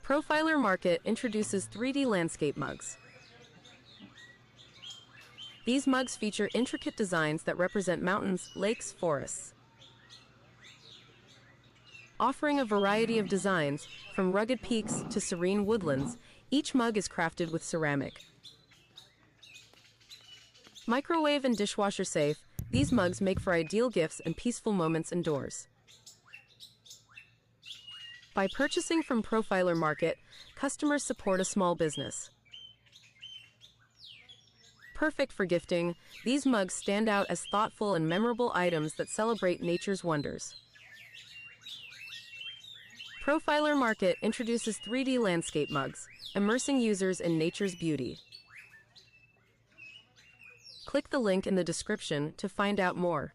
Profiler Market introduces 3D landscape mugs. These mugs feature intricate designs that represent mountains, lakes, forests. Offering a variety of designs, from rugged peaks to serene woodlands, each mug is crafted with ceramic. Microwave and dishwasher safe, these mugs make for ideal gifts and peaceful moments indoors. By purchasing from Profiler Market, customers support a small business. Perfect for gifting, these mugs stand out as thoughtful and memorable items that celebrate nature's wonders. Profiler Market introduces 3D landscape mugs, immersing users in nature's beauty. Click the link in the description to find out more.